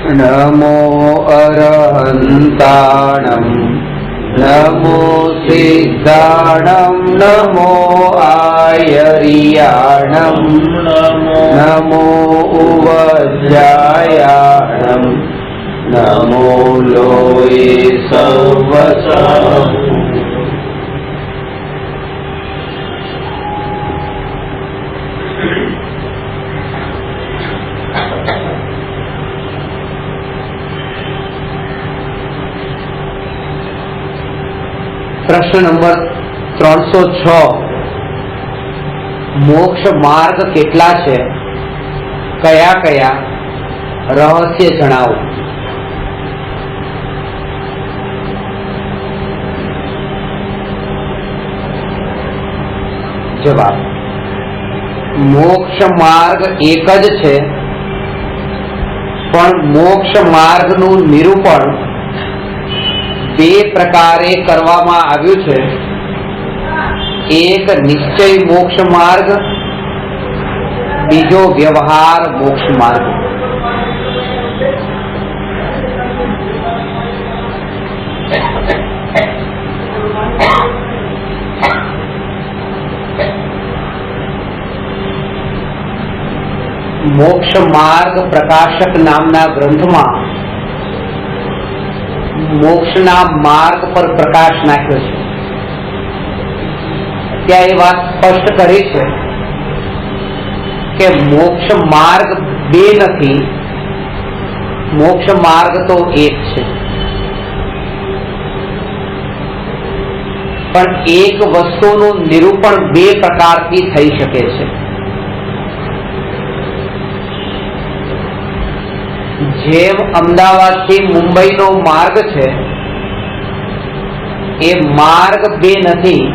नमो अरहन्ताणं नमो सिद्धाणं नमो आयर्याणं नमो उवज्रायाणं नमो लोये सर्वसम्। प्रश्न नंबर 306 मोक्ष मार्ग केटला छे, कया कया, रहस्य जणावो। जवाब मोक्ष मार्ग एक ज छे, पण मोक्ष मार्गनुं निरूपण બે પ્રકારે કરવામાં આવ્યું છે। એક નિશ્ચય મોક્ષ માર્ગ, બીજો વ્યવહાર મોક્ષ માર્ગ। મોક્ષ માર્ગ પ્રકાશક નામના ગ્રંથમાં મોક્ષના માર્ગ પર પ્રકાશ નાખ્યો છે। ત્યાં એ વાત સ્પષ્ટ કરી છે કે મોક્ષ માર્ગ બે નથી, મોક્ષ માર્ગ તો એક છે। પણ એક વસ્તુનું નિરૂપણ બે પ્રકારથી થઈ શકે છે। જેમ અમદાવાદથી મુંબઈનો માર્ગ છે, એ માર્ગ બે નથી।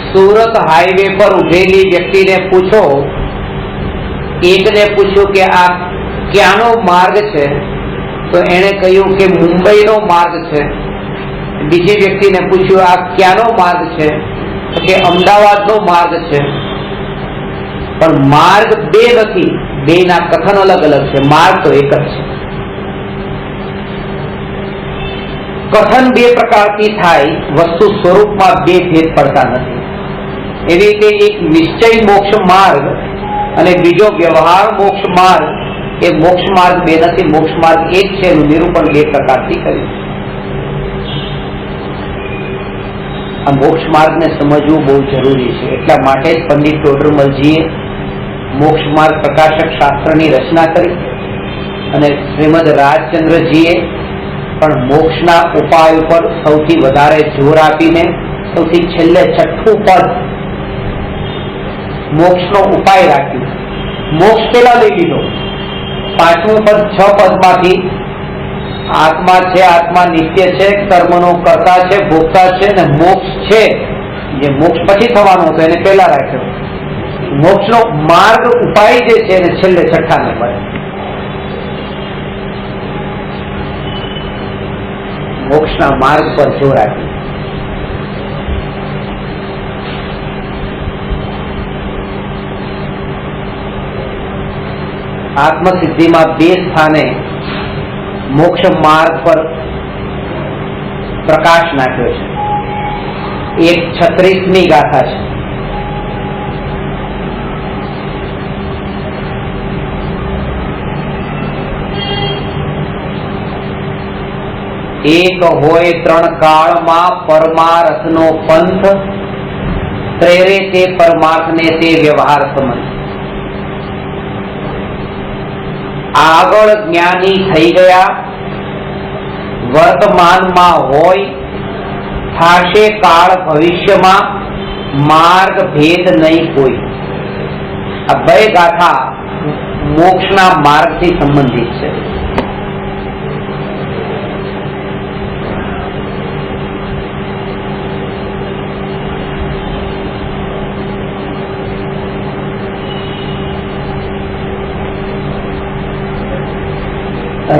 સુરત હાઈવે પર ઉભેલી વ્યક્તિને પૂછો, એકને પૂછ્યું કે આ ક્યાંનો માર્ગ છે, તો એણે કહ્યું કે મુંબઈનો માર્ગ છે। બીજી વ્યક્તિને પૂછ્યું આ ક્યાંનો માર્ગ છે, તો કે અમદાવાદનો માર્ગ છે। પણ માર્ગ બે નથી, બેના કથન અલગ અલગ છે, માર્ગ તો એક જ છે। કથન બે પ્રકારથી થાય, વસ્તુ સ્વરૂપમાં બે ભેદ પડતા નથી। એવી રીતે એક નિશ્ચય મોક્ષ માર્ગ અને બીજો વ્યવહાર મોક્ષ માર્ગ, એ મોક્ષ માર્ગ બે નથી, મોક્ષ માર્ગ એક છે, એનું નિરૂપણ બે પ્રકારથી કર્યું। આ મોક્ષ માર્ગને સમજવું બહુ જરૂરી છે। એટલા માટે જ પંડિત ટોડરમલજીએ મોક્ષ માર્ગ પ્રકાશક શાસ્ત્રની રચના કરી અને શ્રીમદ રાજચંદ્રજીએ પણ મોક્ષના ઉપાય ઉપર સૌથી વધારે જોર આપીને સૌથી છેલ્લે છઠ્ઠું પદ મોક્ષનો ઉપાય રાખ્યું। મોક્ષ પેલા લઈ લીધો, પાંચમું પદ 6 પદમાંથી આત્મા છે, આત્મા નિત્ય છે, કર્મનો કર્તા છે, ભોગતા છે, ને મોક્ષ છે જે મોક્ષ પછી થવાનો હતો એને પેલા રાખ્યો। મોક્ષનો માર્ગ ઉપાય જે છે એને છેલ્લે છઠ્ઠા નંબર। મોક્ષના માર્ગ પર જોર આપ્યું। આત્મસિદ્ધિમાં બે સ્થાને મોક્ષ માર્ગ પર પ્રકાશ નાખ્યો છે। એક 36મી ગાથા છે। એક હોય ત્રણ કાળમાં પરમાર્થનો પંથ, પ્રેરે તે પરમાર્થને તે વ્યવહાર સંબંધ। આગળ જ્ઞાની થઈ ગયા, વર્તમાનમાં હોય, થાશે કાળ ભવિષ્યમાં, માર્ગ ભેદ નહીં કોઈ। આ બે ગાથા મોક્ષના માર્ગથી સંબંધિત છે।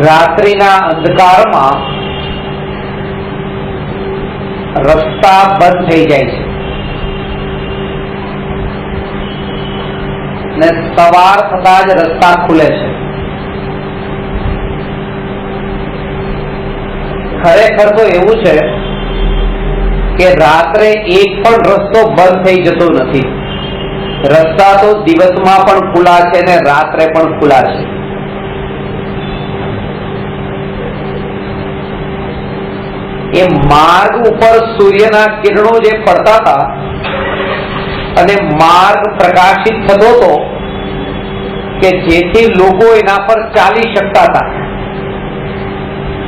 રાત્રિના અંધકારમાં રસ્તા બંધ થઈ જાય છે ને સવાર થતા જ રસ્તા ખુલે છે। ખરેખર તો એવું છે કે રાત્રે એક પણ રસ્તો બંધ થઈ જતો નથી. રસ્તા તો દિવસમાં પણ ખુલ્લા છે ને રાત્રે પણ ખુલ્લા છે. એ માર્ગ ઉપર સૂર્યના કિરણો જે પડતા હતા અને માર્ગ પ્રકાશિત થતો હતો કે જેથી લોકો એના પર ચાલી શકતા હતા.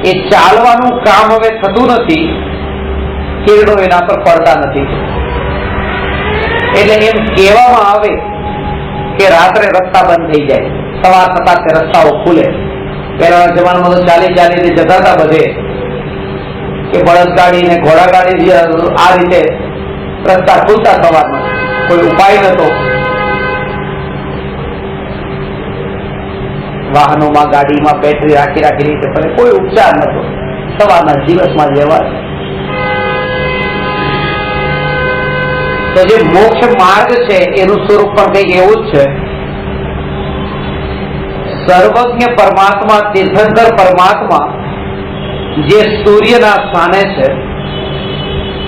એ ચાલવાનું કામ હવે થતું નથી, કિરણો એના પર પડતા નથી. એટલે એમ કહેવામાં આવે કે રાત્રે રસ્તા બંધ થઈ જાય, સવાર થતા તે રસ્તાઓ ખુલે. પહેલાના જમાનામાં તો ચાલી ચાલીને જતા હતા બધે, કે બળદગાડી ને ઘોડાગાડી આ રીતે રસ્તા ખુલતા સવારમાં. કોઈ ઉપાય નતો, વાહનોમાં ગાડીમાં બેટરી રાખી રીતે ફરે, કોઈ ઉપચાર નતો. સવારના દિવસમાં વ્યવહાર. તો જે મોક્ષ માર્ગ છે એનું સ્વરૂપ પણ કંઈક એવું જ છે. સર્વજ્ઞ પરમાત્મા, તીર્થંકર પરમાત્મા જે સૂર્યના સ્થાને છે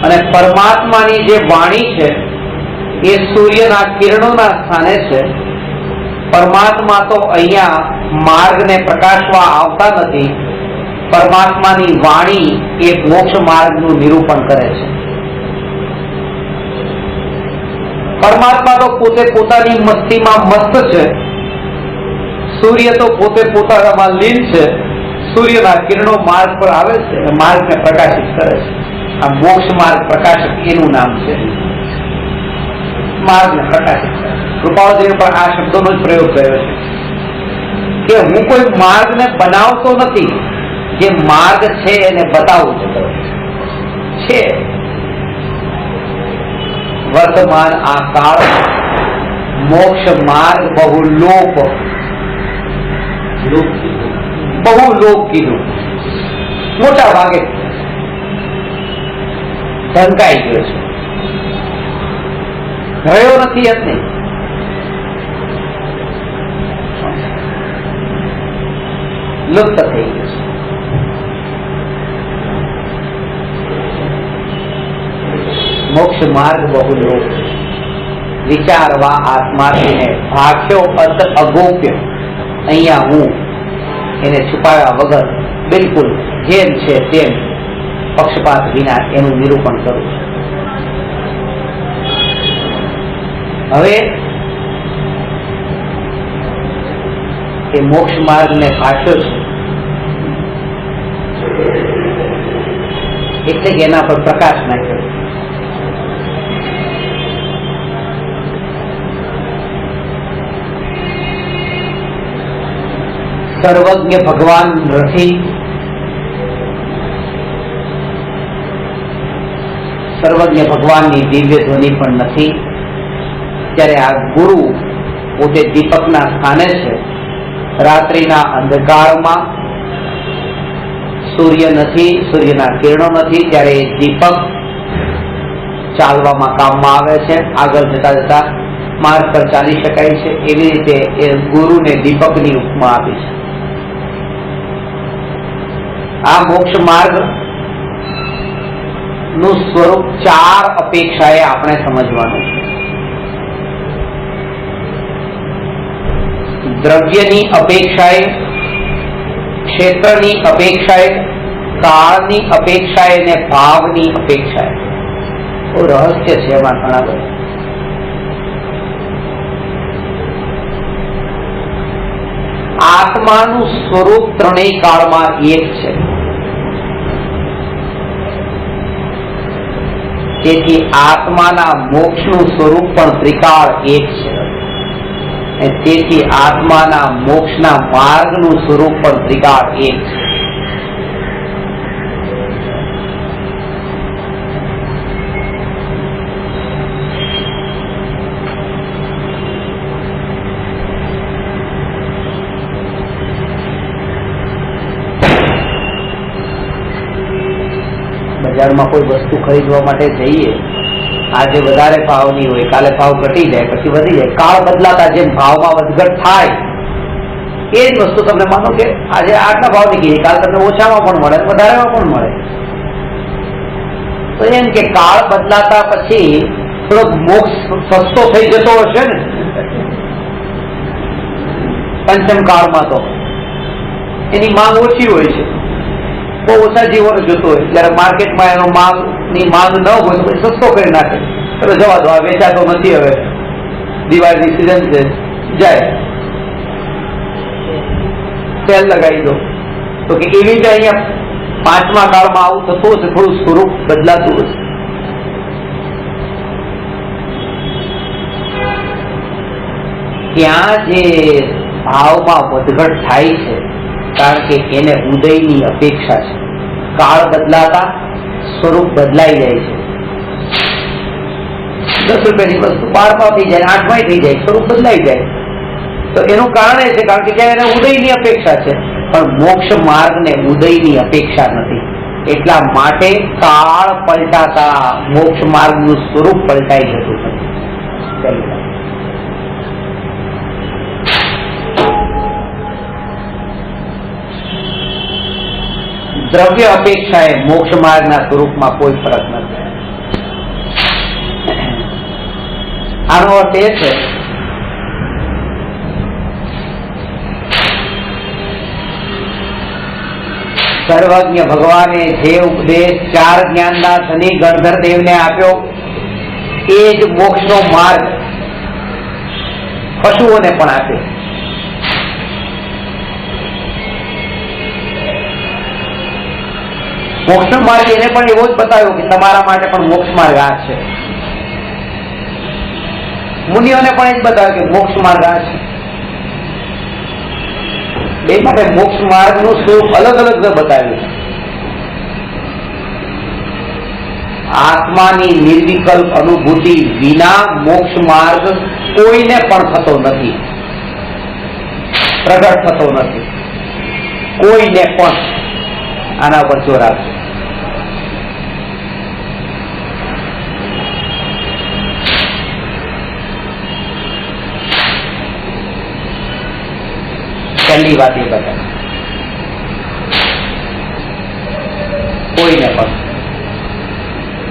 અને પરમાત્માની જે વાણી છે એ સૂર્યના કિરણોના સ્થાને છે. પરમાત્મા તો અહીંયા માર્ગને પ્રકાશવા આવતા નથી. પરમાત્માની વાણી એ મોક્ષ માર્ગનું નિરૂપણ કરે છે. પરમાત્મા તો પોતે પોતાની મસ્તીમાં મસ્ત છે. સૂર્ય તો પોતે પોતાનામાં લીન છે. સૂર્યના કિરણો માર્ગ પર આવે છે અને માર્ગને પ્રકાશિત કરે છે. આ મોક્ષ માર્ગ પ્રકાશક એનું નામ છે. માર્ગને પ્રકાશિત કરે. કૃપાળુજીએ પણ આ શબ્દોનો જ પ્રયોગ કર્યો છે કે હું કોઈ માર્ગને બનાવતો નથી, જે માર્ગ છે એને બતાવું છે. વર્તમાન આ કાળ મોક્ષ માર્ગ બહુ લોપ કીધું, મોટા ભાગે ઢંકાઈ ગયો છે, રહ્યો નથી. એમ નહીં, લુપ્ત થઈ ગયું છે. મોક્ષ માર્ગ બહુ લોપ, વિચારવા આત્માને ભાગ્યો અત અગોપ્ય. અહીંયા હું એને છુપાવ્યા વગર બિલકુલ જેમ છે તેમ પક્ષપાત વિના એનું નિરૂપણ કરું છું. હવે એ મોક્ષ માર્ગને ભાગ્યો છે એટલે કે એના પર પ્રકાશ નાખ્યો. સર્વજ્ઞ ભગવાન નથી, સર્વજ્ઞ ભગવાનની દિવ્ય ધ્વનિ પણ નથી. ત્યારે આ ગુરુ પોતે દીપકના સ્થાને છે. રાત્રિના અંધકારમાં સૂર્ય નથી, સૂર્યના કિરણો નથી, ત્યારે એ દીપક ચાલવામાં કામમાં આવે છે. આગળ જતા જતા માર્ગ પર ચાલી શકાય છે. એવી રીતે એ ગુરુને દીપકની ઉપમા આપી છે. આ મોક્ષ માર્ગ નું સ્વરૂપ ચાર અપેક્ષાએ આપણે સમજવાનું છે. દ્રવ્યની અપેક્ષાએ, ક્ષેત્રની અપેક્ષાએ, કાળની અપેક્ષાએ અને ભાવની અપેક્ષાએ. બહુ રહસ્ય છે એમાં ઘણા બધા. આત્માનું સ્વરૂપ ત્રણેય કાળમાં એક છે. તેથી આત્માના મોક્ષનું સ્વરૂપ પણ ત્રિકાળ એક છે. તેથી આત્માના મોક્ષના માર્ગનું સ્વરૂપ પણ ત્રિકાળ એક છે. બજારમાં કોઈ વસ્તુ ખરીદવા માટે જઈએ, આજે વધારે ભાવની હોય, કાલે ભાવ ઘટી જાય, પછી વધી જાય. કાળ બદલાતા જેમ ભાવમાં વધઘટ થાય એ જ વસ્તુ તમને માનો કે આજે આટલા ભાવની કીધી, કાલ તમને ઓછામાં પણ મળે, વધારેમાં પણ મળે. તો એમ કે કાળ બદલાતા પછી થોડોક મોક્ષ સસ્તો થઈ જતો હશે ને પંચમ કાળમાં, તો એની માંગ ઓછી હોય છે, બહુ ઓછા જીવનો જોતો હોય. જયારે માર્કેટમાં એનો માંગની માંગ ન હોય તો પછી સસ્તો કરી નાખે, એટલે જવા દો, આ વેચાતો નથી, હવે દિવાળીની સિઝન છે, જાય સેલ લગાવી દો. તો કે એવી રીતે અહીંયા પાંચમા કાળમાં આવું થતું હશે, થોડું સ્વરૂપ બદલાતું હશે. ત્યાં જે ભાવમાં વધઘટ થાય છે, કારણ કે એને ઉદયની અપેક્ષા છે. કાળ બદલાતા સ્વરૂપ બદલાઈ જાય છે. 10 રૂપિયાની વસ્તુ 12માં થઈ જાય, 8માં થઈ જાય, સ્વરૂપ બદલાઈ જાય. તો એનું કારણ એ છે કારણ કે ત્યાં એને ઉદયની અપેક્ષા છે, પણ મોક્ષ માર્ગને ઉદયની અપેક્ષા નથી. એટલા માટે કાળ પલટાતા મોક્ષ માર્ગનું સ્વરૂપ પલટાઈ જતું નથી. દ્રવ્ય અપેક્ષા એ મોક્ષ માર્ગના સ્વરૂપમાં કોઈ ફરક નથી. આનો અર્થ એ છે સર્વજ્ઞ ભગવાને જે ઉપદેશ 4 જ્ઞાનના ધની ગણધર દેવને આપ્યો એ જ મોક્ષનો માર્ગ પશુઓને પણ આપ્યો. મોક્ષ માર્ગ એને પણ એવો જ બતાવ્યો કે તમારા માટે પણ મોક્ષ માર્ગ આ છે. મુનિઓને પણ એ જ બતાવ્યું કે મોક્ષ માર્ગ આ છે. બે માટે મોક્ષ માર્ગનું સ્વરૂપ અલગ અલગ બતાવ્યું. આત્માની નિર્વિકલ્પ અનુભૂતિ વિના મોક્ષ માર્ગ કોઈને પણ થતો નથી, પ્રગટ થતો નથી, કોઈને પણ. આના પર જોર આપશે. પહેલી વાત એ બતાવે કોઈને પણ.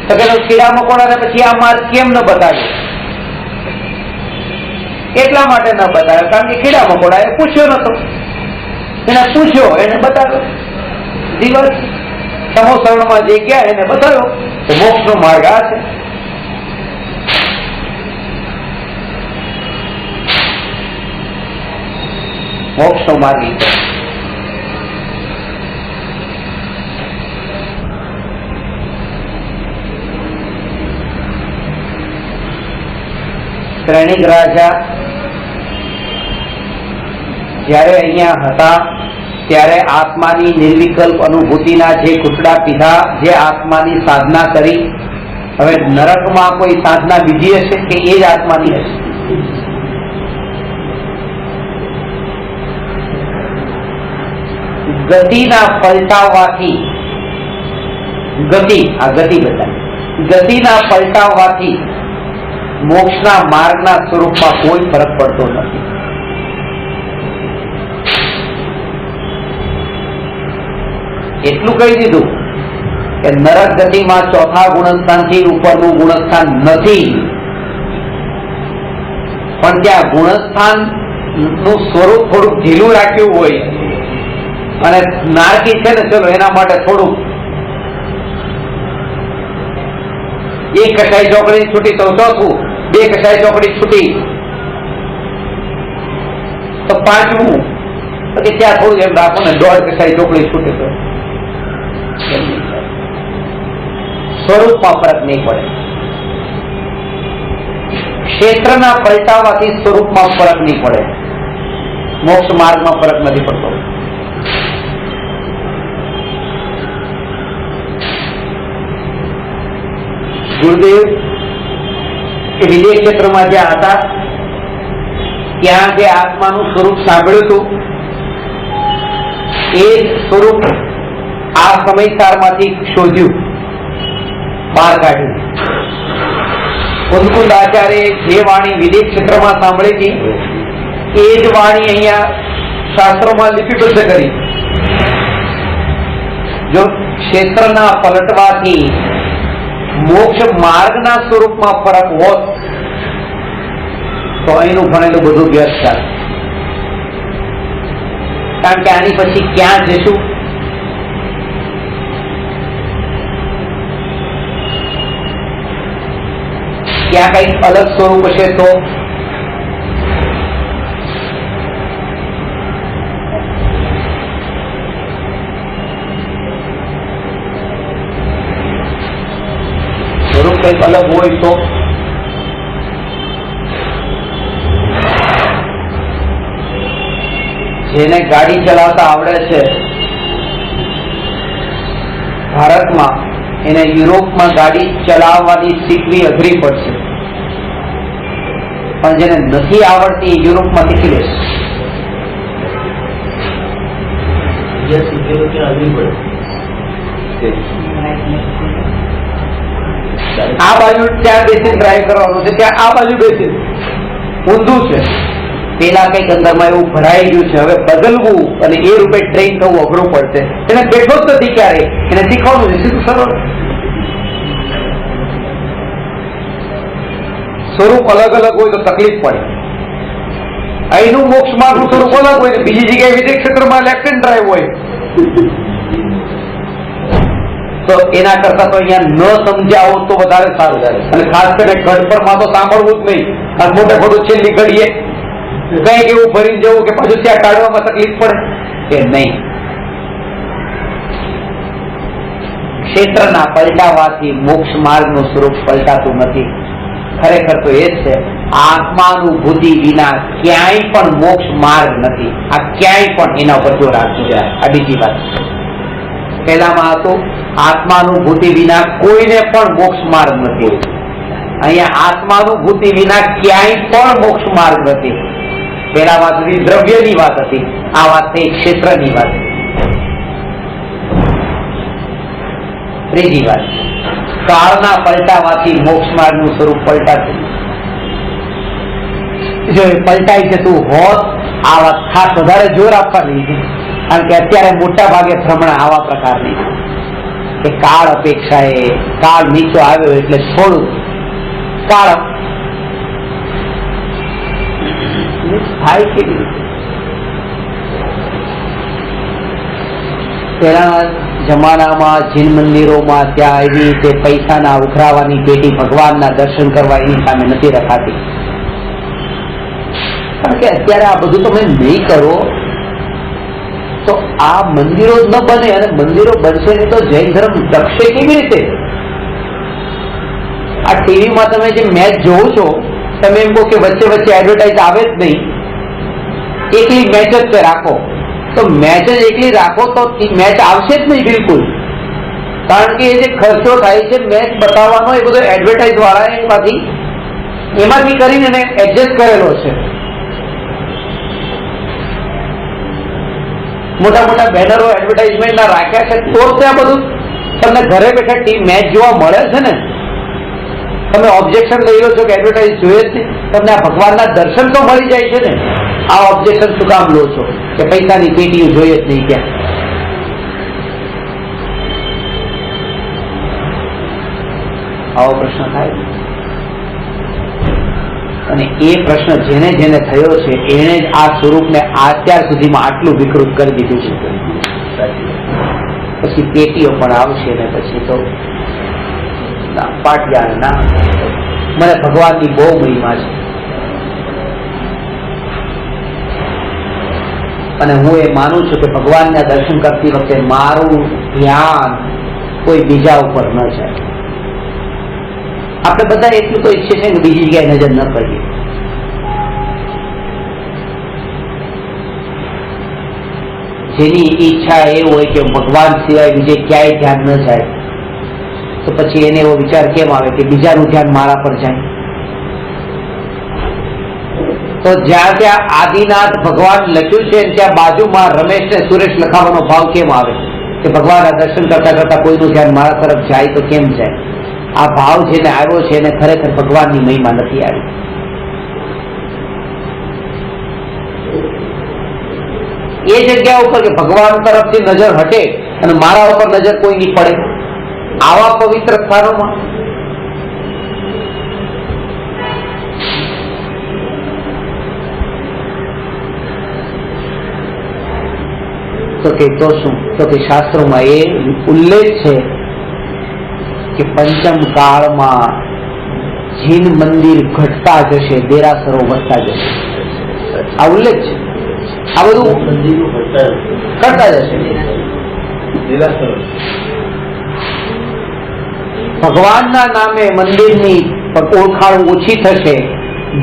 તો પેલો કીડા મકોડાને પછી આ માર્ગ કેમ ન બતાવ્યો? એટલા માટે ન બતાવ્યો કારણ કે કીડા મકોડા એ પૂછ્યો નતો, એને પૂછ્યો, એને બતાવ્યો. દિવસ સમોસરણમાં જે ગયા એને બતાવ્યો કે મોક્ષનો માર્ગ આ છે. મોક્ષનો માર્ગ છે. શ્રેણિક રાજા જયારે અહીંયા હતા ત્યારે આત્માની નિર્વિકલ્પ અનુભૂતિના જે ઘૂંટડા પીધા, જે આત્માની સાધના કરી. હવે નરકમાં કોઈ સાધના બીજી હશે કે એ જ આત્માની હશે? ગતિના પલટાવવાથી, ગતિના પલટાવવાથી મોક્ષના માર્ગના સ્વરૂપમાં કોઈ ફરક પડતો નથી. એટલું કહી દીધું કે નરક ગતિમાં ચોથા ગુણસ્થાનથી ઉપરનું ગુણસ્થાન નથી, પણ ત્યાં ગુણસ્થાન નું સ્વરૂપ થોડુંક ઢીલું રાખ્યું હોય અને નારકી છે ને, ચલો એના માટે થોડુંક એક કસાઈ ચોકડી છૂટી તો ચોથું, 2 કસાઈ ચોકડી છૂટી તો 5મું, પછી ત્યાં થોડું એમ રાખો ને 1.5 કસાઈ ચોકડી છૂટે તો સ્વરૂપમાં ફરક નહીં પડે. ક્ષેત્રના પલટાવાથી સ્વરૂપમાં ફરક નહીં પડે, મોક્ષ માર્ગમાં ફરક નથી પડતો. ગુરુદેવ એ વિદેશ ક્ષેત્રમાં જ્યાં હતા ત્યાં જે આત્માનું સ્વરૂપ સાંભળ્યું હતું એ સ્વરૂપ આ સમયસારમાંથી શોધ્યું, બહાર કાઢ્યું. કુંદકુંદ આચાર્ય જે વાણી વિદેશ ક્ષેત્રમાં સાંભળી હતી એ જ વાણી અહીંયા શાસ્ત્રોમાં લિપિબદ્ધ કરી. જો ક્ષેત્રના પલટવાથી મોક્ષ માર્ગના સ્વરૂપમાં ફરક હોત તો અહીંનું ભણેલું બધું વ્યર્થ ચાલે. કારણ કે આની પછી ક્યાં જશું? ક્યાં કઈક અલગ સ્વરૂપ હશે તો સ્વરૂપ કઈક અલગ હોય તો જેને ગાડી ચલાવતા આવડે છે ભારતમાં, એને યુરોપમાં ગાડી ચલાવવાની શીખવી અઘરી પડશે, પણ જેને નથી આવડતી યુરોપમાં શીખી લેશે. આ બાજુ ત્યાં બેસી ડ્રાઈવ કરવાનું છે, ત્યાં આ બાજુ બેસી ઊંધું છે. પેલા કઈક અંદરમાં એવું ભરાઈ ગયું છે, હવે બદલવું અને એ રૂપે ટ્રેન થવું અઘરું પડશે. એને બેઠો જ નથી ક્યારે, એને શીખવાનું છે. સીધું સરળ. સ્વરૂપ અલગ અલગ હોય તો તકલીફ પડે. અહીંનું મોક્ષ માર્ગનું સ્વરૂપ અલગ હોય, બીજી જગ્યાએ વિદેશ ક્ષેત્રમાં લેફ્ટ હેન્ડ ડ્રાઈવ હોય, તો એના કરતા તો અહીંયા ન સમજાવો તો વધારે સારું છે. અને ખાસ કરીને ગઢપરમાં તો સાંભળવું જ નહીં. આ મોટે મોટું છેલ્લી ઘડીએ કઈક એવું ભરી જવું કે પાછું ત્યાં કાઢવામાં તકલીફ પડે કે નહીં. ક્ષેત્રના પલટાવાથી મોક્ષ માર્ગનું સ્વરૂપ પલટાતું નથી. ખરેખર તો એ જ છે, આત્માનુભૂતિ વિના ક્યાંય પણ મોક્ષ માર્ગ નથી. આ ક્યાંય પણ એના ઉપર જો રાખવું જાય. આ બીજી વાત. પહેલામાં હતું આત્માનુભૂતિ વિના કોઈને પણ મોક્ષ માર્ગ નથી. અહીંયા આત્માનુભૂતિ વિના ક્યાંય પણ મોક્ષ માર્ગ નથી. પેલા વાત હતી દ્રવ્યની વાત હતી, આ વાત થઈ ક્ષેત્રની વાત. ત્રીજી વાત, કાળના પલટાવાથી મોક્ષ માર્ગનું સ્વરૂપ પલટાતું. જો એ પલટાઈ જતું હોત, આ વાત ખાસ વધારે જોર આપવાની છે. કારણ કે અત્યારે મોટા ભાગે ભ્રમણા આવા પ્રકારની કે કાળ અપેક્ષાએ કાળ નીચો આવ્યો એટલે થોડું કાળ થાય કેવી રીતે. પહેલા જમાનામાં જીન મંદિરોમાં ત્યાં એવી રીતે પૈસાના ઉઘરાવાની પેટી ભગવાનના દર્શન કરવા એની સામે નથી રખાતી. કારણ કે અત્યારે આ બધું તમે નહીં કરો તો આ મંદિરો જ ન બને, અને મંદિરો બનશે નહીં તો જૈન ધર્મ ટકશે કેવી રીતે? આ ટીવીમાં તમે જે મેચ જોવો છો, તમે એમ કહો કે વચ્ચે વચ્ચે એડવર્ટાઇઝ આવે જ નહીં, એકલી મેચ જ રાખો, તો મેચ જ એકલી રાખો તો મેચ આવશે જ નહીં બિલકુલ. કારણ કે એ જે ખર્ચો થાય છે મેચ બતાવવાનો, એ બધો એડવર્ટાઇઝ વાળા એમાંથી કરીને એને એડજસ્ટ કરેલો છે. મોટા મોટા બેનરો એડવર્ટાઇઝમેન્ટ રાખ્યા છે, તો ત્યાં બધું તમને ઘરે બેઠા મેચ જોવા મળે છે ને. તમે ઓબ્જેક્શન લઈ લો છો કે એડવર્ટાઇઝ જોઈએ જ નહીં, તમને આ ભગવાનના દર્શન તો મળી જાય છે ને. આ ઓબ્જેક્શન શું કામ લો છો કે પૈસાની પેટીઓ જોઈએ જ નહીં ક્યાં? આવો પ્રશ્ન થાય. અને એ પ્રશ્ન જેને જેને થયો છે એને જ આ સ્વરૂપને અત્યાર સુધીમાં આટલું વિકૃત કરી દીધું છે. પછી પેટીઓ પણ આવશે ને પછી તો પાટિયા ના. મને ભગવાનની બહુ મહિમા છે, અને હું એ માનું છું કે ભગવાનના દર્શન કરતી વખતે મારું ધ્યાન કોઈ બીજા ઉપર ન જાય. આપણે બધા એટલું તો ઈચ્છીએ છીએ કે બીજી જગ્યાએ નજર ન કરીએ. જેની ઈચ્છા એ હોય કે ભગવાન સિવાય બીજે ક્યાંય ધ્યાન ન જાય, તો પછી એને એવો વિચાર કેમ આવે કે બીજાનું ધ્યાન મારા પર જાય? તો જ્યાં ત્યાં આદિનાથ ભગવાન લખ્યું છે ત્યાં બાજુમાં રમેશ ને સુરેશ લખાવાનો ભાવ કેમ આવે કે ભગવાનના દર્શન કરતા કરતા કોઈનું ધ્યાન મારા તરફ જાય તો કેમ જાય? આ ભાવ જેને આવ્યો છે એને ખરેખર ભગવાનની મહિમા નથી આવી. એ જગ્યા ઉપર કે ભગવાન તરફથી નજર હટે અને મારા ઉપર નજર કોઈ નહીં પડે, આવા પવિત્ર સ્થાનોમાં તો શું? તો કે શાસ્ત્રોમાં એ ઉલ્લેખ છે કે પંચમ કાળમાં જીન મંદિર ઘટતા જશે, દેરાસરો વધતા જશે. આ ઉલ્લેખ છે. આ બધું ઘટતા જશે. ભગવાનના નામે મંદિરની ઓળખાણ ઓછી થશે,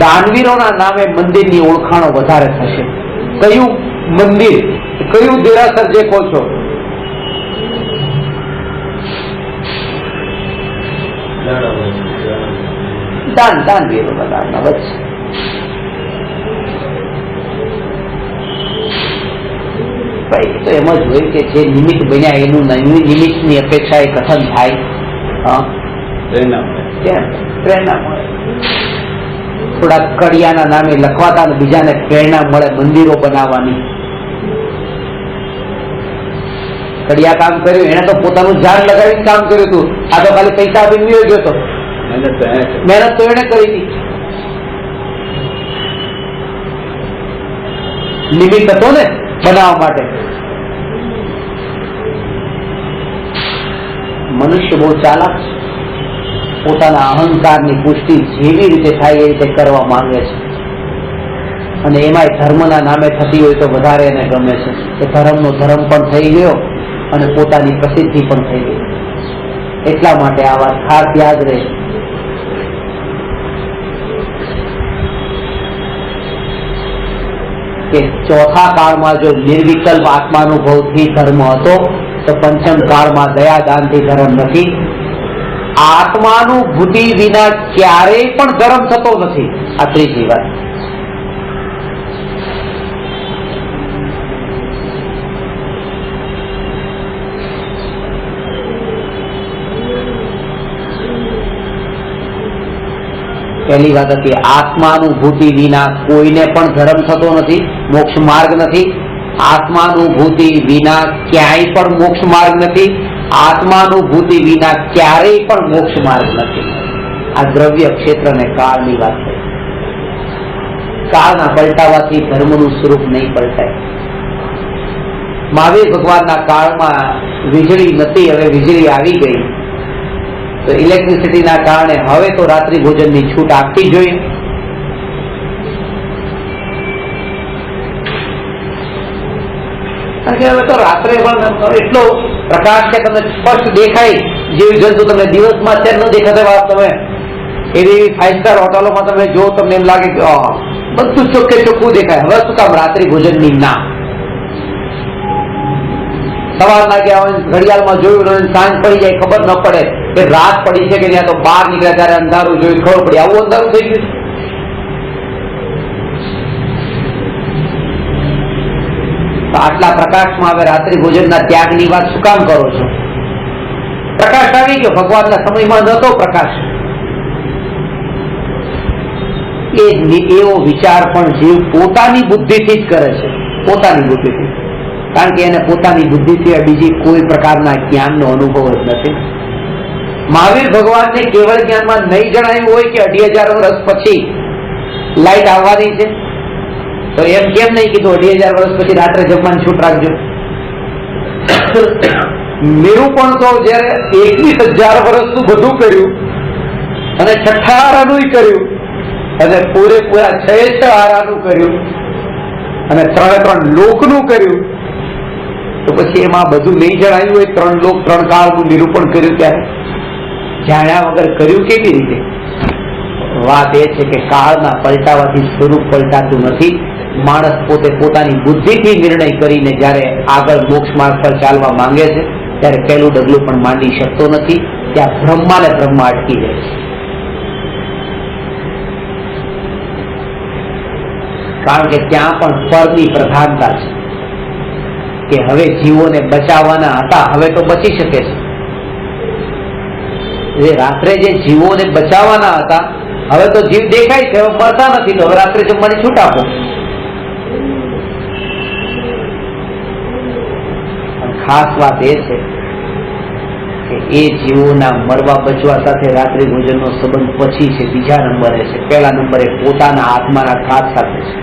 દાનવીરોના નામે મંદિરની ઓળખાણો વધારે થશે. કયું મંદિર, કયું દેરાસર જે કહો છો? દાનવીરો બધાના વચ્ચે. ભાઈ તો એમ જ હોય કે જે નિમિત્ત બન્યા એનું નિમિત્તની અપેક્ષા એ કથન થાય, પ્રેરણા મળે. થોડા કડિયાના નામે લખવાતા અને બીજાને પ્રેરણા મળે મંદિરો બનાવવાની. કડિયા કામ કર્યું, એને તો પોતાનું જાન લગાવીને કામ કર્યું હતું, આ તો ખાલી પૈસા આપીને ગયો હતો. મહેનત તો એને કરી હતી. નિમિત્ત હતો ને બનાવવા માટે. મનુષ્ય બહુ ચાલાક છે, પોતાના અહંકારની પુષ્ટિ જેવી રીતે થાય એ રીતે કરવા માંગે છે, અને એમાંય ધર્મના નામે થતી હોય તો વધારે એને ગમે છે કે ધર્મનો ધર્મ પણ થઈ ગયો અને પોતાની પ્રસિદ્ધિ પણ થઈ ગઈ. એટલા માટે આ વાત ખાસ યાદ રહે કે ચોથા કાળમાં જો નિર્વિકલ્પ આત્માનુભવથી ધર્મ હતો તો પંચમ કાળમાં દયાદાનથી ધર્મ નથી. આત્માનુભૂતિ વિના ક્યારેય પણ ધર્મ થતો નથી. આ ત્રીજી વાત. પહેલી વાત હતી આત્માનુભૂતિ વિના કોઈને પણ ધર્મ થતો નથી, મોક્ષ માર્ગ નથી. આત્માનુભૂતિ વિના ક્યાંય પણ મોક્ષ માર્ગ નથી. આત્માનુભૂતિ વિના ક્યારેય પણ મોક્ષ માર્ગ નથી. આ દ્રવ્ય ક્ષેત્ર અને કાળની વાત છે. કાળના પલટાવાથી ધર્મનું સ્વરૂપ નહીં પલટાય. મહાવીર ભગવાનના કાળમાં વીજળી નથી, હવે વીજળી આવી ગઈ, તો ઇલેક્ટ્રિસિટીના કારણે હવે તો રાત્રિ ભોજનની છૂટ આપવી જોઈએ. કારણ કે હવે તો રાત્રે પણ એટલો પ્રકાશ કે તમને સ્પષ્ટ દેખાય, જેવી જંતુ તમને દિવસમાં અત્યારે ન દેખાતા વાત. તમે એવી 5 સ્ટાર હોટલોમાં તમે જો તમને એમ લાગે કે બધું ચોખ્ખે ચોખ્ખું દેખાય. હવે શું કામ રાત્રિ ભોજનની ના? સવારના ગયા હોય ઘડિયાળમાં જોયું, સાંજ પડી જાય ખબર ન પડે કે રાત પડી છે કે ત્યાં, તો બહાર નીકળ્યા ત્યારે અંધારું જોયું ખબર પડી. આવું અંધારું થઈ ગયું. તો આટલા પ્રકાશમાં હવે રાત્રિ ભોજનના ત્યાગની વાત શું કામ કરો છો? પ્રકાશ આવી ગયો, ભગવાનના સમયમાં નહોતો પ્રકાશ. એવો વિચાર પણ જીવ પોતાની બુદ્ધિથી જ કરે છે, પોતાની બુદ્ધિથી. કારણ કે એને પોતાની બુદ્ધિ સિવાય બીજી કોઈ પ્રકારના જ્ઞાનનો અનુભવ જ નથી. મહાવીર ભગવાનને કેવળ જ્ઞાનમાં નહીં જણાવ્યું હોય કે 2500 વર્ષ પછી લાઈટ આવવાની છે, તો એમ કેમ નહીં કીધું 2500 વર્ષ પછી રાત્રે જમવાની છૂટ રાખજો? નિરૂપણ તો જયારે 21,000 વર્ષનું બધું કર્યું અને છઠ્ઠા આરાનું કર્યું અને પૂરેપૂરા 6 આરાનું કર્યું અને 3 લોકનું કર્યું, તો પછી એમાં બધું નહીં જણાવ્યું હોય? 3 લોક 3 કાળનું નિરૂપણ કર્યું ત્યારે જાણ્યા વગર કર્યું કેવી રીતે? વાત એ છે કે કાળના પલટાવાથી સ્વરૂપ પલટાતું નથી. માણસ પોતે પોતાની બુદ્ધિથી નિર્ણય કરીને જયારે આગળ મોક્ષ માર્ગ પર ચાલવા માંગે છે ત્યારે પહેલું ડગલું પણ માંડી શકતો નથી. ત્યાં બ્રહ્મા ને બ્રહ્મા અટકી જાય છે. કારણ કે ત્યાં પણ પરની પ્રધાનતા છે કે હવે જીવોને બચાવવાના હતા, હવે તો બચી શકે છે. રાત્રે જે જીવોને બચાવવાના હતા હવે તો જીવ દેખાય છે, હવે મરતા નથી, તો હવે રાત્રે જમવાની છૂટ આપો. ખાસ વાત એ છે કે એ જીવોના મરવા બચવા સાથે રાત્રિ ભોજનનો સંબંધ પછી છે, બીજા નંબરે છે. પહેલા નંબરે પોતાના આત્માના ઘાત સાથે છે.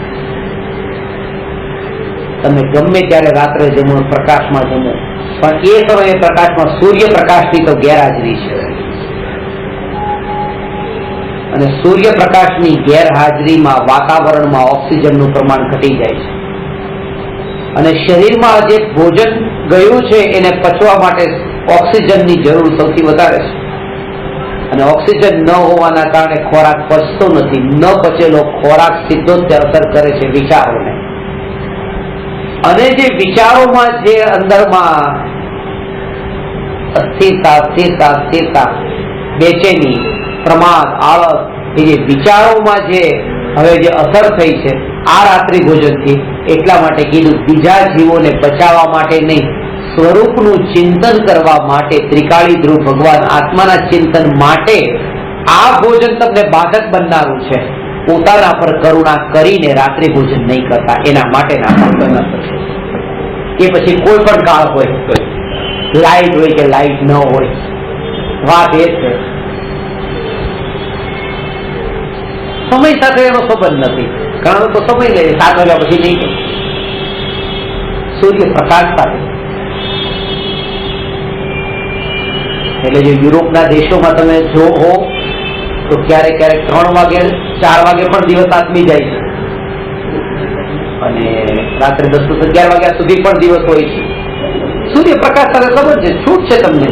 તમે ગમે ત્યારે રાત્રે જમો, પ્રકાશમાં જમો, પણ એ સમયે પ્રકાશમાં સૂર્યપ્રકાશની તો ગેરહાજરી છે, અને સૂર્યપ્રકાશની ગેરહાજરીમાં વાતાવરણમાં ઓક્સિજનનું પ્રમાણ ઘટી જાય છે, અને શરીરમાં જે ભોજન ગયું છે એને પચવા માટે ઓક્સિજનની જરૂર સૌથી વધારે છે, અને ઓક્સિજન ન હોવાના કારણે ખોરાક પચતો નથી. ન પચેલો ખોરાક સીધો જ અસર કરે છે વિચારોને, અને જે વિચારોમાં જે અંદરમાં સ્થિરતા, બેચેની, પ્રમાદ, આળસ, એ જે વિચારોમાં જે હવે જે અસર થઈ છે આ રાત્રિ ભોજનથી, એટલા માટે કીધું બીજા જીવોને બચાવવા માટે નહીં, સ્વરૂપનું ચિંતન કરવા માટે, ત્રિકાળી ધ્રુવ ભગવાન આત્માના ચિંતન માટે આ ભોજન તમને બાધક બનનારું છે. પોતાના પર કરુણા કરીને રાત્રિ ભોજન નહીં કરતા, એના માટેના બંધન થશે. કે પછી કોઈ પણ કાળ હોય, લાઈટ હોય કે લાઈટ ન હોય, વાત એ છે સમય સાથે એનો સંબંધ નથી. ઘણા તો સમય લે 7 વાગ્યા પછી નહીં, સૂર્ય પ્રકાશ સાથે. એટલે જે યુરોપના દેશોમાં તમે જો હો તો ક્યારેક 3 વાગે 4 વાગે પણ દિવસ આથમી જાય છે, અને રાત્રે 10 થી 11 વાગ્યા સુધી પણ દિવસ હોય છે. સૂર્યપ્રકાશ સાથે સંબંધ છે, છૂટ છે તમને.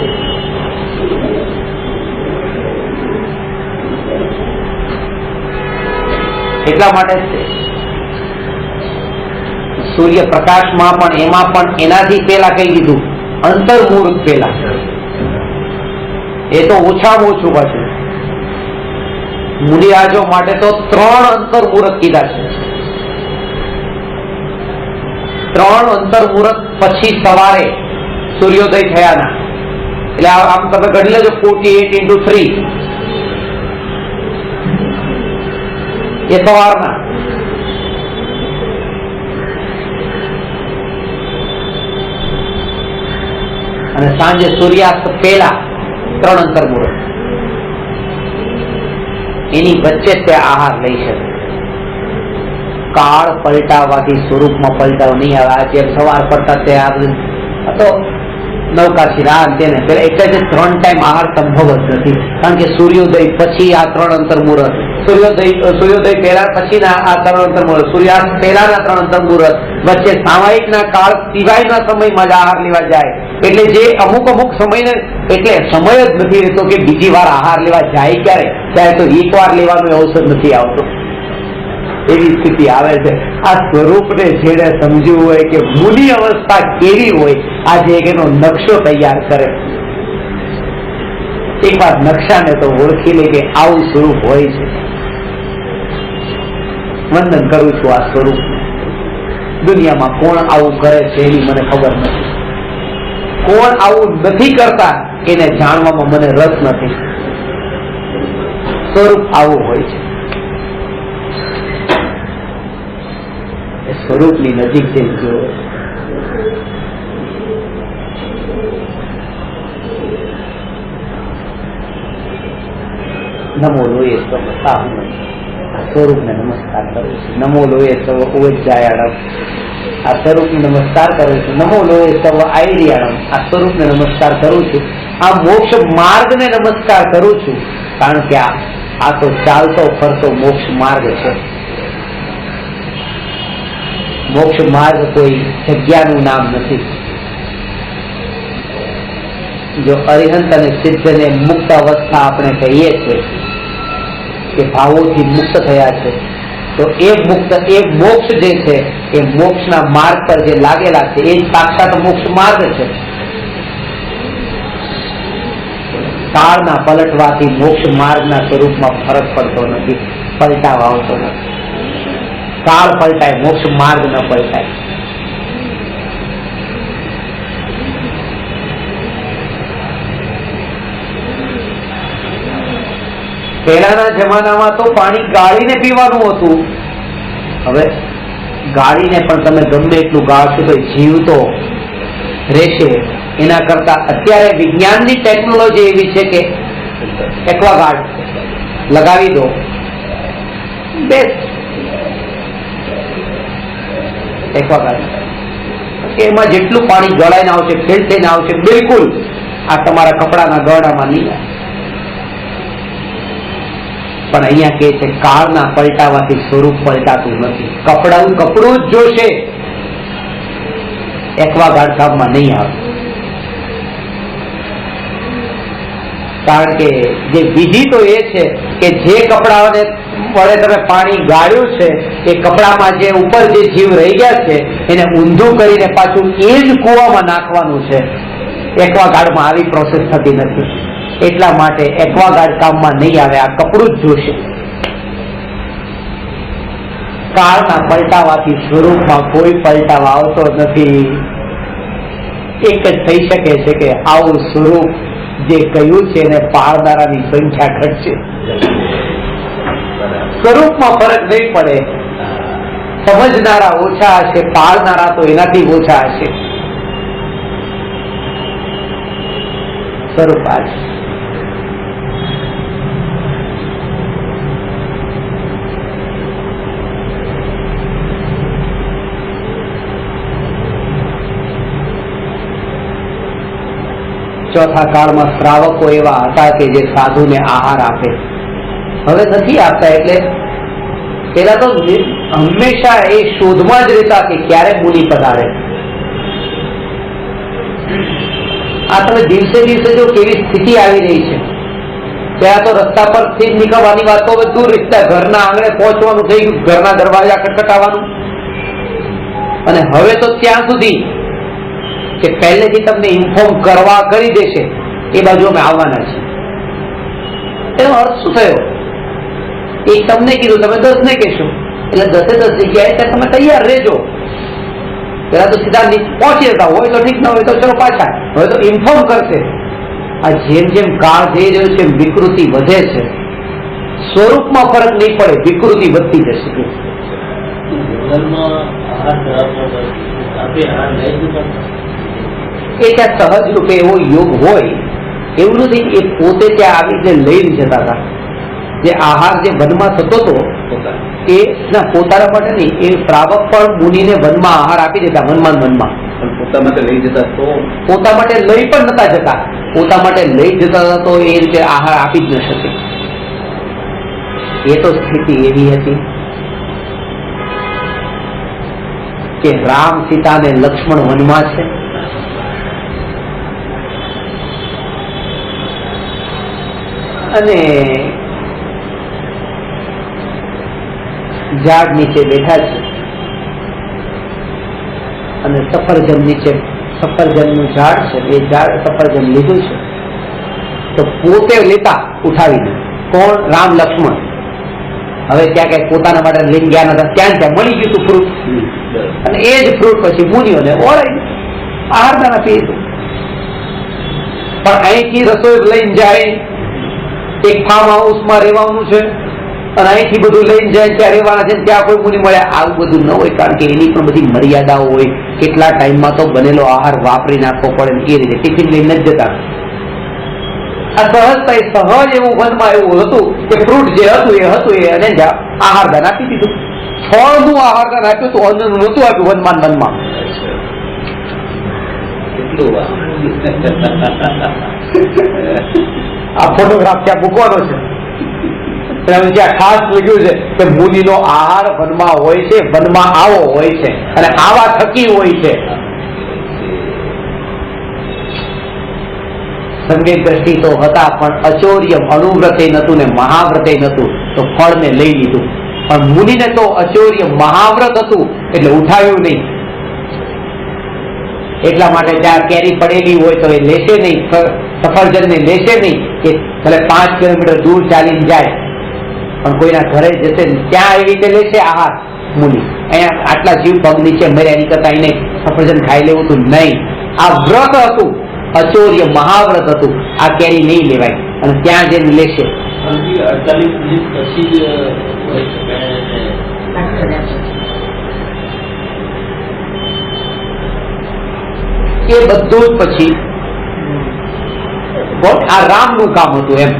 એટલા માટે જ સૂર્યપ્રકાશમાં પણ એમાં પણ એનાથી પેલા કહી દીધું અંતર્મુહૂર્ત પેલા. એ તો ઓછામાં ઓછું પાછું મુનિરાજો માટે તો 3 અંતર્મુહૂર્ત કીધા છે. 3 અંતર્મુહૂર્ત પછી સવારે સૂર્યોદય થયાના, એટલે આમ તમે ગણી લેજો 48 × 3 એ સવારના. અને સાંજે સૂર્યાસ્ત પહેલા 3 અંતર્મુહૂર્ત. એની વચ્ચે તે આહાર લઈ શકે. કાળ પલટાવાથી સ્વરૂપમાં પલટાવ નહીં આવે. આજે સવાર પડતા તે તો નવકાશી રાત તેને પેલા એટલે જ 3 ટાઈમ આહાર સંભવ જ નથી, કારણ કે સૂર્યોદય પછી આ 3 અંતર્મુહૂર્ત, સૂર્યોદય પહેલા પછીના આ 3 અંતર્મુહૂર્ત, સૂર્યાસ્ત પહેલાના 3 અંતર્મુહૂર્ત, વચ્ચે સામાયિકના કાળ સિવાયના સમયમાં જ આહાર લેવા જાય. એટલે જે અમુક સમયને, એટલે સમય જ નથી રહેતો કે બીજી વાર આહાર લેવા જાય ક્યારે, ત્યારે તો એક વાર લેવાનો અવસર નથી આવતો. એવી સ્થિતિ આવે છે. આ સ્વરૂપને જેને સમજવું હોય કે મુનિ અવસ્થા કેવી હોય, આજે એક એનો નકશો તૈયાર કરે. એક વાર નકશાને તો ઓળખી લે કે આવું સ્વરૂપ હોય છે. વંદન કરું છું આ સ્વરૂપ. દુનિયામાં કોણ આવું કરે છે એની મને ખબર નથી. કોણ આવું નથી કરતા એને જાણવામાં મને રસ નથી. સ્વરૂપ આવું હોય છે. સ્વરૂપની નજીક જઈ ગયો. નમો લોહી સવ સાહુ. આ સ્વરૂપને નમસ્કાર કરું છું. નમો લોહી સવ ઉજ્જાયાણમ. આ સ્વરૂપને નમસ્કાર કરું છું. નમો લોહી સવ આઈરિયાણમ. આ સ્વરૂપને નમસ્કાર કરું છું. આ મોક્ષ માર્ગને નમસ્કાર કરું છું, કારણ કે આ તો ચાલતો ફરતો મોક્ષ માર્ગ છે. મોક્ષ માર્ગ કોઈ જગ્યાનું નામ નથી. જો અરિહંત અને સિદ્ધને મુક્ત અવસ્થા આપણે કહીએ છીએ કે ભાવોથી મુક્ત થયા છે, તો એ મોક્ષ જે છે એ મોક્ષના માર્ગ પર જે લાગેલા છે એ સાક્ષાત મોક્ષ માર્ગ છે. કાળના પલટવાથી મોક્ષ માર્ગના સ્વરૂપમાં ફરક પડતો નથી, પલટાવ આવતો નથી. કાળ પલટાય, મોક્ષ માર્ગ ન પલટાય. પહેલાના જમાનામાં તો પાણી ગાળીને પીવાનું હતું. હવે ગાળીને પણ તમે ગમે એટલું ગાળશો તો જીવ તો રહેશે. એના કરતા અત્યારે વિજ્ઞાનની ટેકનોલોજી એવી છે કે એક્વાગાર્ડ લગાવી દો, બેસ્ટ એક્વાગાર્ડ, એમાં જેટલું પાણી ગળાઈને આવશે, ફિલ્ડ થઈને આવશે, બિલકુલ આ તમારા કપડાના ગળામાં નહીં આવે. પણ અહીંયા કે છે કાળના પલટાવાથી સ્વરૂપ પલટાતું નથી. કપડું જ જોશે, એક્વાગાર્ડ કામમાં નહીં આવે. કારણ કે જે વિધિ તો એ છે કે જે કપડાઓને વડે તમે પાણી ગાળ્યું છે એ કપડામાં જે ઉપર જે જીવ રહી ગયા છે એને ઊંધું કરીને પાછું એ જ કૂવામાં નાખવાનું છે. એક્વાગાર્ડમાં આવી પ્રોસેસ થતી નથી. એટલા માટે એક્વાગાર્ડ કામમાં નહીં આવે, આ કપડું જ જોશે. કાળના પલટાવાથી સ્વરૂપમાં કોઈ પલટાવ આવતો નથી. એક જ થઈ શકે છે કે આવું સ્વરૂપ જે કહ્યું છે એને પાળનારાની સંખ્યા ઘટશે. સ્વરૂપમાં ફરક નહીં પડે. સમજનારા ઓછા હશે, પાળનારા તો એનાથી ઓછા હશે. સ્વરૂપ આ છે. ચોથા કાળમાં શ્રાવકો એવા હતા કે જે સાધુને આહાર આપે. હવે નથી આપતા. એટલે પેલા તો હંમેશા એ શોધમાં જ રહેતા કે ક્યારે મુનિ પધારે. આ તમે દિવસે દિવસે જો કેવી સ્થિતિ આવી રહી છે. ત્યાં તો રસ્તા પરથી નીકળવાની વાત તો દૂર રીતના ઘરના આંગણે પહોંચવાનું થઈ ગયું, ઘરના દરવાજા ખટખટાવાનું. અને હવે તો ત્યાં સુધી કે પહેલેથી તમને ઇન્ફોર્મ કરી દેશે એ બાજુ અમે આવવાના છીએ. એનો અર્થ શું થયો? એક તમને કીધું, તમે 10 ને કહેશો, એટલે 10 જગ્યાએ ત્યાં તમે તૈયાર રહેજો. પેલા તો સીધા પહોંચી જતા હોય તો ઠીક, ન હોય તો ચલો પાછા. હવે તો ઇન્ફોર્મ કરશે. આ જેમ જેમ કાળ જઈ રહ્યો છે વિકૃતિ વધે છે. સ્વરૂપમાં ફરક નહીં પડે, વિકૃતિ વધતી જશે. એ ત્યાં સહજ રૂપે એવો યોગ હોય એવું નથી. એ પોતે ત્યાં આવી રીતે લઈને જતા હતા. જે આહાર જે વનમાં થતો હતો એ ના પોતાના માટે નહીં, એ શ્રાવક પણ મુનિને વનમાં આહાર આપી દેતા. વનમાં પોતા માટે લઈ જતા તો પોતા માટે લઈ પણ નતા જતા. પોતા માટે લઈ જતા હતા તો એ રીતે આહાર આપી જ ન શકે. એ તો સ્થિતિ એવી હતી કે રામ, સીતા ને લક્ષ્મણ વનમાં છે. અને ઝાડ નીચે બેઠા છે અને સફરજન નીચે, સફરજનનું ઝાડ છે, એ ઝાડ સફરજન લીધું છે તો પોતે લેતા ઉઠાવીને. કોણ? રામ, લક્ષ્મણ. હવે ત્યાં કઈ પોતાના માટે લઈને ગયા નતા, ત્યાં મળી ગયું હતું ફ્રૂટ. અને એ જ ફ્રૂટ પછી મુનિઓને ઓળાઈ આહાર આપી દીધું. પણ અહીંથી રસોઈ લઈને જાય, એક ફાર્મ હાઉસમાં રહેવાનું છે અને અહીંથી બધું લઈને જાય ત્યાં રહેવાના છે, ત્યાં કોઈ મુનિ મળે. આવું બધું ન હોય, કારણ કે એની પણ બધી મર્યાદાઓ હોય. કેટલા ટાઈમમાં તો બનેલો આહાર વાપરી નાખવો પડે. એ રીતે ટિફિન લઈને જ જતા. આ સહજતા, સહજ એવું વનમાં એવું હતું કે ફ્રૂટ જે હતું એ હતું, એ અને આહારદાન આપી દીધું. ફળનું આહારદાન આપ્યું તો અન્નનું નહોતું આપ્યું વનમાં. આ ફોટોગ્રાફ ત્યાં મૂકવાનો છે. જ્યાં ખાસ લખ્યું છે કે મુનિનો આહાર વનમાં હોય છે, વનમાં આવો હોય છે અને આવા થકી હોય છે. સંવેગ દ્રષ્ટિ તો હતા પણ અચૌર્ય અણુવ્રતે નતું ને મહાવ્રતે નતું, તો ફળને લઈ લીધું. પણ મુનિને તો અચૌર્ય મહાવ્રત હતું એટલે ઉઠાવ્યું નહીં. એટલા માટે ત્યાં કેરી પડેલી હોય તો એ લેશે નહીં, સફરજન ને લેશે નહીં. કે ભલે 5 કિલોમીટર દૂર ચાલીને જાય પણ કોઈના ઘરે જશે ત્યાં એવી રીતે લેશે આહાર મુનિ. અહીંયા આટલા જીવ પગ નીચે મર્યા, એની કરતા એને સફરજન ખાઈ લેવું હતું નહીં. આ વ્રત હતું, અચૌર્ય મહાવ્રત હતું. આ કેરી નહીં લેવાય અને ત્યાં જઈને લેશે. 48 મિનિટ પછી જ એ બધું જ પછી આ રામનું કામ હતું, એમ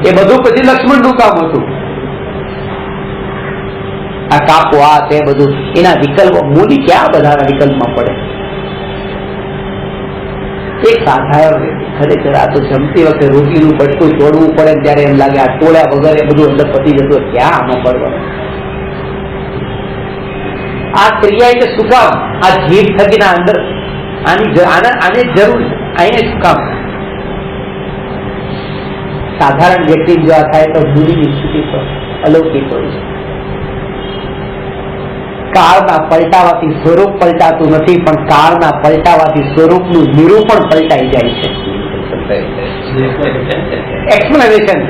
એ બધું પછી લક્ષ્મણનું કામ હતું. આ કાપો આ તે બધું એના વિકલ્પ, મૂલી ક્યાં બધાના વિકલ્પમાં પડે. એક સાધારણ વ્યક્તિ ખરેખર આ તો જમતી વખતે રોટલીનું બટકું તોડવું પડે ત્યારે એમ લાગે આ તોડ્યા વગર એ બધું અંદર પતી જતું, ક્યાં આમાં પડવાનું. આ ક્રિયા એટલે શું કામ? આ જીભ થકીના અંદર આને જરૂર છે, અહીંયા શું કામ? સાધારણ વ્યક્તિ જો આ થાય તો મૂડીની સ્થિતિ પર અલૌકિક હોય છે. કાળના પલટાવાથી સ્વરૂપ પલટાતું નથી, પણ કાળના પલટાવાથી સ્વરૂપનું નિરૂપણ પલટાઈ જાય છે. એક્સપ્લેનેશન,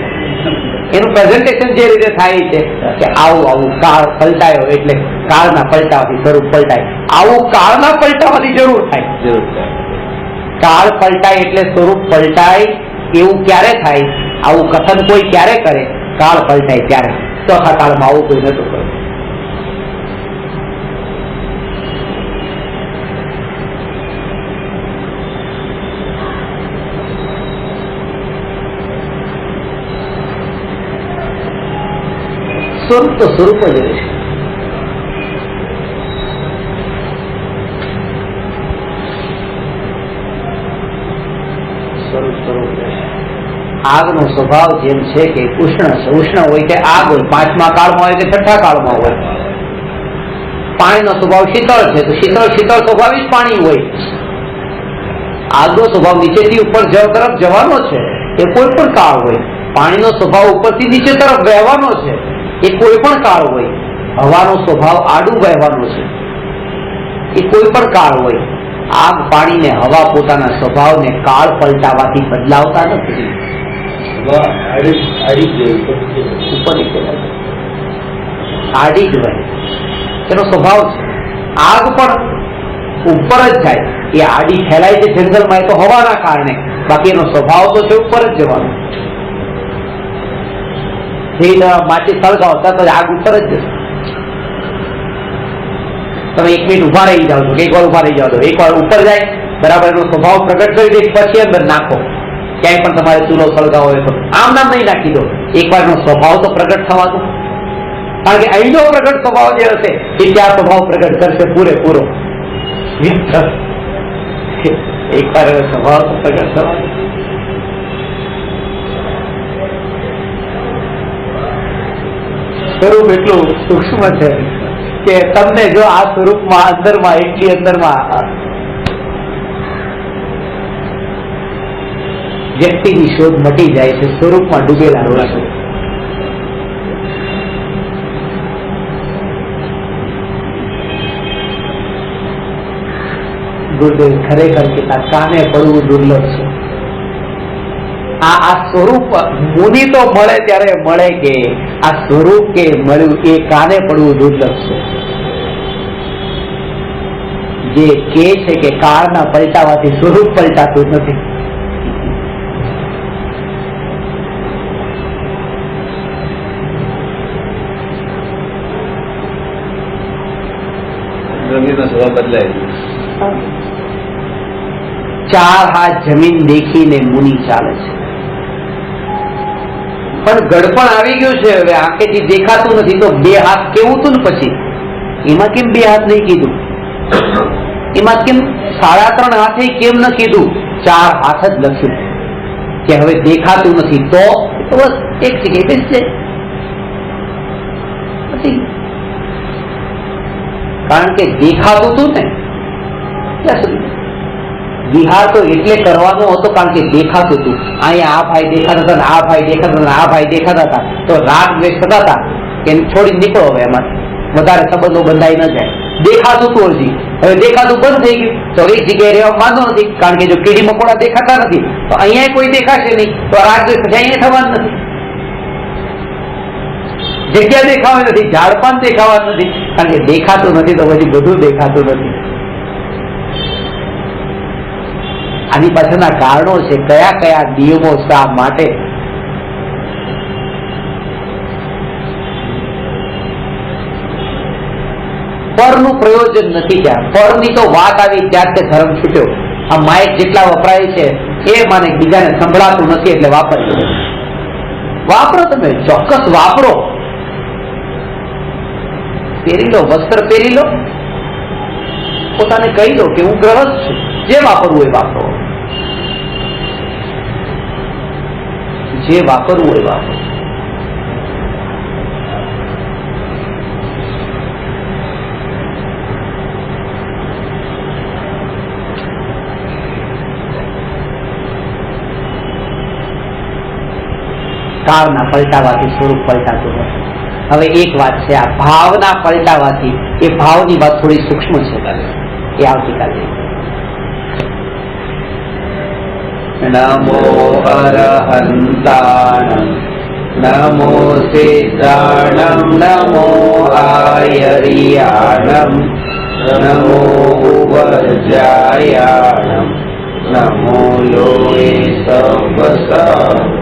એનું પ્રેઝન્ટેશન જે રીતે થાય છે કે આવું આવું કાળ પલટાયો એટલે કાળના પલટાવાથી સ્વરૂપ પલટાય. આવું કાળના પલટાવાથી જરૂર થાય. કાળ પલટાય એટલે સ્વરૂપ પલટાય એવું ક્યારે થાય? આવું કથન કોઈ ક્યારે કરે? કાળ પલટાય ત્યારે. ચોથા કાળમાં આવું કોઈ નતું કરે. સ્વરૂપ તો સ્વરૂપ જ રહેશે. સ્વરૂપ સ્વરૂપ રહેશે. આગનો સ્વભાવ જેમ છે કે ઉષ્ણ છે, ઉષ્ણ હોય કે આગ હોય, પાંચમા કાળમાં હોય કે છઠ્ઠા કાળમાં હોય. પાણીનો સ્વભાવ શીતળ છે તો શીતળ સ્વભાવી જ પાણી હોય. આગનો સ્વભાવ નીચેથી ઉપર તરફ જવાનો છે એ કોઈ પણ કાળ હોય. પાણીનો સ્વભાવ ઉપરથી નીચે તરફ વહેવાનો છે એ કોઈ પણ કાળ હોય. હવાનો સ્વભાવ આડું વહેવાનો છે એ કોઈ પણ કાળ હોય. આગ, પાણી ને હવા પોતાના સ્વભાવને કાળ પલટાવાથી બદલાવતા નથી. આડી જ વહે, એનો સ્વભાવ છે. આગ પણ ઉપર જ જાય, એ આડી ફેલાય છે જંગલમાં એ તો હવાના કારણે, બાકી એનો સ્વભાવ તો છે ઉપર જ જવાનો. માટી સળગાવતા તો આગ ઉપર જ જશે. તમે 1 મિનિટ ઉભા રહી જાઓ છો, એક વાર ઉભા રહી જાઓ છો, એક વાર ઉપર જાય બરાબર એનો સ્વભાવ પ્રગટ કરી દે, પછી અંદર નાખો. ક્યાંય પણ તમારે ચૂલો સળગાવો હોય તો આમ નામ નહીં નાખી દો, એકવાર એનો સ્વભાવ તો પ્રગટ થવા દો. કારણ કે અહીંનો પ્રગટ સ્વભાવ જે હશે એ ત્યાં સ્વભાવ પ્રગટ કરશે પૂરેપૂરો. એકવાર એનો સ્વભાવ તો પ્રગટ થવા દો. સ્વરૂપ એટલું સૂક્ષ્મ છે કે તમને જો આ સ્વરૂપમાં અંદરમાં એટલી અંદરમાં વ્યક્તિની શોધ મટી જાય છે સ્વરૂપમાં ડૂબેલા રહેશે. ગુરુદેવ ખરેખર કે કાને પડવું દુર્લભ છે. આ સ્વરૂપ મુનિ તો મળે ત્યારે મળે કે આ સ્વરૂપ કે મળ્યું એ કાને પડવું દુર્લભ છે. જે કે છે કે કાળના પલટાવાથી સ્વરૂપ પલટાતું નથી. સ્વભાવ બદલાય. 4 હાથ જમીન દેખીને મુનિ ચાલે છે, પણ ગડપણ આવી ગયું છે. હવે આંખેથી દેખાતું નથી તો 2 હાથ કેવું હતું ને પછી એમાં કેમ 2 હાથ નહીં કીધું? એમાં કેમ 3.5 હાથે કેમ ન કીધું? 4 હાથ જ લખ્યું કે હવે દેખાતું નથી તો બસ એક જગ્યાએ બેસશે. પછી કારણ કે દેખાતું હતું ને ત્યાં સુધી વિહાર તો એટલે કરવાનો હતો કારણ કે દેખાતું હતું. અહીંયા આ ભાઈ દેખાતા હતા, આ ભાઈ દેખાતા હતા, આ ભાઈ દેખાતા હતા, તો રાગ દ્વેષ થતા હતા કે છોડી નીકળો. હવે એમાં વધારે સંબંધો બંધાઈ ન જાય. દેખાતું હતું હજી, હવે દેખાતું બંધ થઈ ગયું તો એક જગ્યાએ રહેવા માંગતો નથી. કારણ કે જો કીડી મકોડા દેખાતા નથી તો અહીંયા કોઈ દેખાશે નહીં, તો રાગ દ્વેષ પછી અહીંયા થવાનું નથી. જગ્યા દેખાવા નથી, ઝાડપાન દેખાવા નથી, કારણ કે દેખાતું નથી તો પછી બધું દેખાતું નથી. આની પાછળના કારણો છે, કયા કયા નિયમો શા માટે. પરનું પ્રયોજન નથી. ત્યાં પરની તો વાત આવી ત્યાં તે ધર્મ છૂટ્યો. આ માઇક જેટલા વપરાય છે એ મને બીજાને સંભળાતું નથી એટલે વાપરજો. વાપરો, તમે ચોક્કસ વાપરો. પહેરી લો, વસ્ત્ર પહેરી લો, પોતાને કહી દો કે હું ગ્રહસ્થ છું, જે વાપરવું એ વાપરો, જે વાપરવું એ વાપરો. કાળના પલટાવાથી સ્વરૂપ પલટાતું હોય. હવે એક વાત છે, આ ભાવના પલટાવાથી, એ ભાવની વાત થોડી સૂક્ષ્મ છે, એ આવતીકાલે. નમો અરહંતાણં નમો સિદ્ધાણં નમો આયર્યાણં નમો ઉવર્જાયાણં નમો લોહે સવસા